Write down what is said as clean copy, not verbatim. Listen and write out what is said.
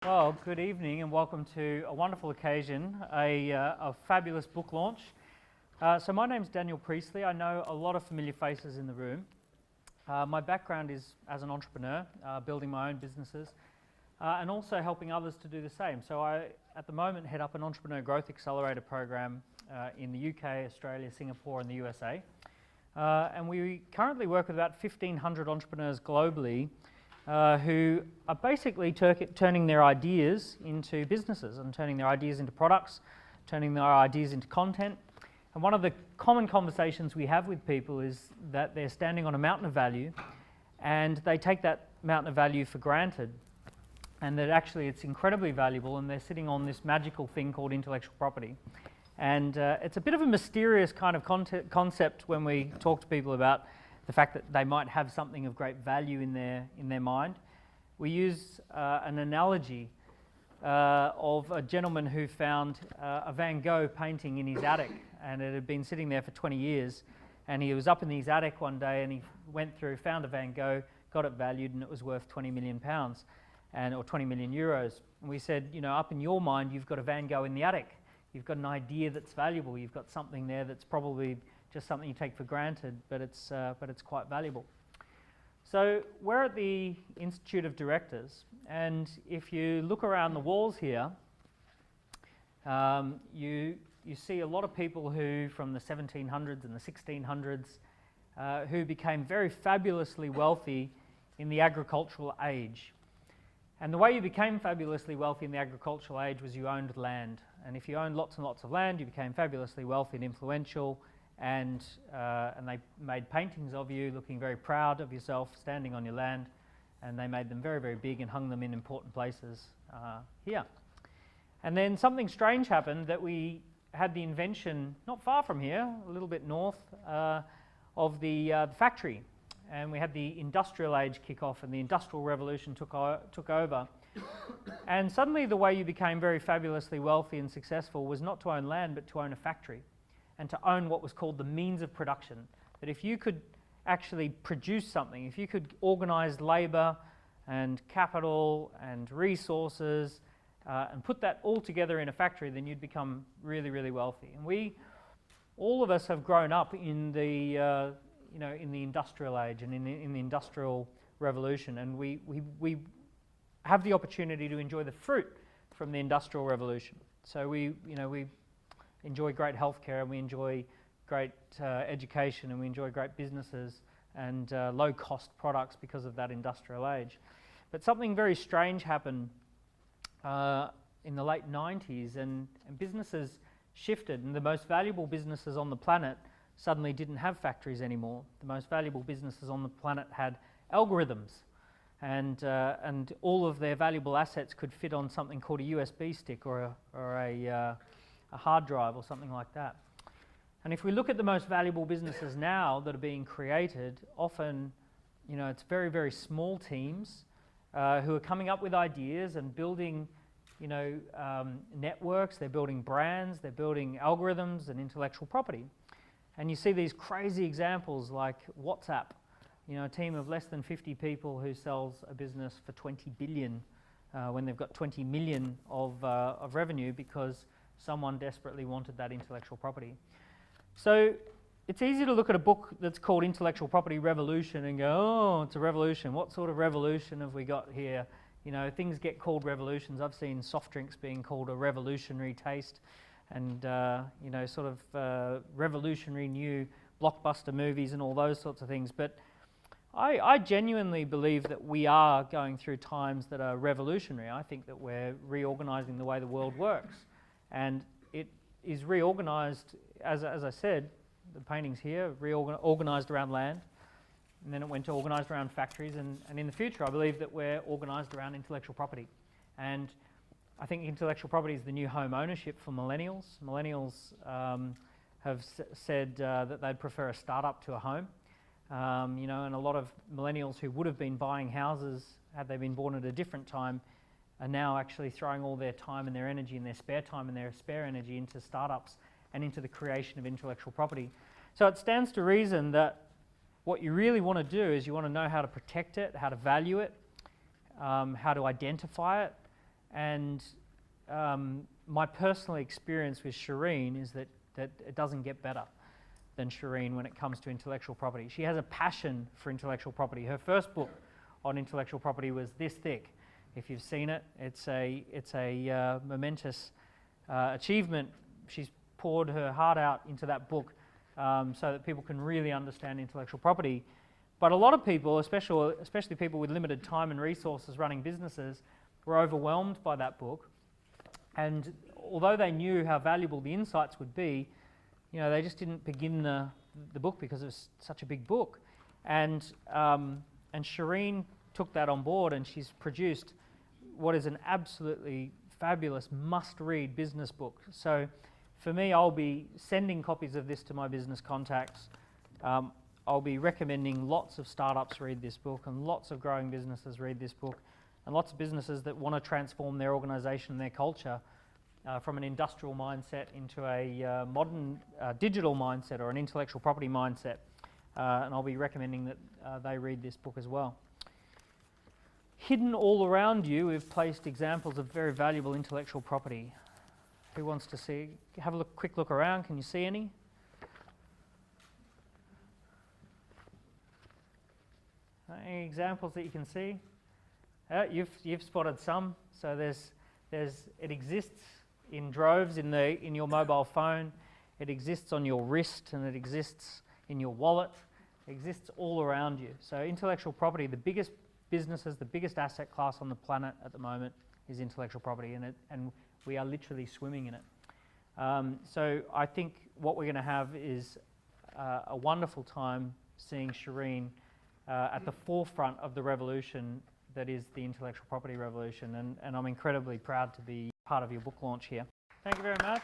Well, good evening and welcome to a wonderful occasion, a fabulous book launch. So my name's Daniel Priestley. I know a lot of familiar faces in the room. My background is as an entrepreneur, building my own businesses and also helping others to do the same. So I, at the moment, head up an Entrepreneur Growth Accelerator program in the UK, Australia, Singapore and the USA. And we currently work with about 1,500 entrepreneurs globally who are basically turning their ideas into businesses and turning their ideas into products, turning their ideas into content. And one of the common conversations we have with people is that they're standing on a mountain of value and they take that mountain of value for granted, and that actually it's incredibly valuable and they're sitting on this magical thing called intellectual property. And it's a bit of a mysterious kind of concept when we talk to people about the fact that they might have something of great value in their mind. We use an analogy of a gentleman who found a Van Gogh painting in his attic, and it had been sitting there for 20 years, and he was up in his attic one day and he went through, found a Van Gogh, got it valued, and it was worth £20 million or 20 million euros. And we said, you know, up in your mind you've got a Van Gogh in the attic, you've got an idea that's valuable, you've got something there that's probably just something you take for granted, but it's quite valuable. So we're at the Institute of Directors, and if you look around the walls here, you see a lot of people who, from the 1700s and the 1600s, who became very fabulously wealthy in the agricultural age. And the way you became fabulously wealthy in the agricultural age was you owned land. And if you owned lots and lots of land, you became fabulously wealthy and influential. And they made paintings of you looking very proud of yourself standing on your land, and they made them very, very big and hung them in important places here. And then something strange happened, that we had the invention not far from here, a little bit north, of the factory, and we had the industrial age kick off and the industrial revolution took over. And suddenly the way you became very fabulously wealthy and successful was not to own land but to own a factory, and to own what was called the means of production. That if you could actually produce something, if you could organize labor and capital and resources and put that all together in a factory, then you'd become really, really wealthy. And all of us have grown up in the, in the industrial age and in the industrial revolution, and we have the opportunity to enjoy the fruit from the industrial revolution. So we enjoy great healthcare, and we enjoy great education, and we enjoy great businesses and low-cost products because of that industrial age. But something very strange happened in the late 90s, and businesses shifted, and the most valuable businesses on the planet suddenly didn't have factories anymore. The most valuable businesses on the planet had algorithms, and all of their valuable assets could fit on something called a USB stick or a hard drive or something like that. And if we look at the most valuable businesses now that are being created, often, it's very, very small teams who are coming up with ideas and building, networks, they're building brands, they're building algorithms and intellectual property. And you see these crazy examples like WhatsApp, a team of less than 50 people who sells a business for 20 billion when they've got 20 million of revenue because someone desperately wanted that intellectual property. So it's easy to look at a book that's called Intellectual Property Revolution and go, oh, it's a revolution. What sort of revolution have we got here? Things get called revolutions. I've seen soft drinks being called a revolutionary taste, and revolutionary new blockbuster movies and all those sorts of things. But I genuinely believe that we are going through times that are revolutionary. I think that we're reorganizing the way the world works. And it is reorganized, as I said, the paintings here, organized around land, and then it went to organized around factories, and in the future I believe that we're organized around intellectual property. And I think intellectual property is the new home ownership for millennials. Millennials have said that they'd prefer a startup to a home, and a lot of millennials who would have been buying houses had they been born at a different time are now actually throwing all their time and their energy and their spare time and their spare energy into startups and into the creation of intellectual property. So it stands to reason that what you really want to do is you want to know how to protect it, how to value it, how to identify it, And my personal experience with Shireen is that it doesn't get better than Shireen when it comes to intellectual property. She has a passion for intellectual property. Her first book on intellectual property was this thick. If you've seen it, it's a momentous achievement. She's poured her heart out into that book so that people can really understand intellectual property. But a lot of people, especially people with limited time and resources running businesses, were overwhelmed by that book. And although they knew how valuable the insights would be, they just didn't begin the book because it was such a big book. And Shireen took that on board, and she's produced what is an absolutely fabulous must-read business book. So for me, I'll be sending copies of this to my business contacts. I'll be recommending lots of startups read this book, and lots of growing businesses read this book, and lots of businesses that want to transform their organisation and their culture from an industrial mindset into a modern digital mindset or an intellectual property mindset. And I'll be recommending that they read this book as well. Hidden all around you, we've placed examples of very valuable intellectual property. Who wants to see? Have a quick look around. Can you see any? Any examples that you can see? You've spotted some. So it exists in droves in your mobile phone. It exists on your wrist, and it exists in your wallet. It exists all around you. So intellectual property, the biggest businesses, the biggest asset class on the planet at the moment is intellectual property, and we are literally swimming in it. So I think what we're going to have is a wonderful time seeing Shireen at the forefront of the revolution that is the intellectual property revolution, and I'm incredibly proud to be part of your book launch here. Thank you very much.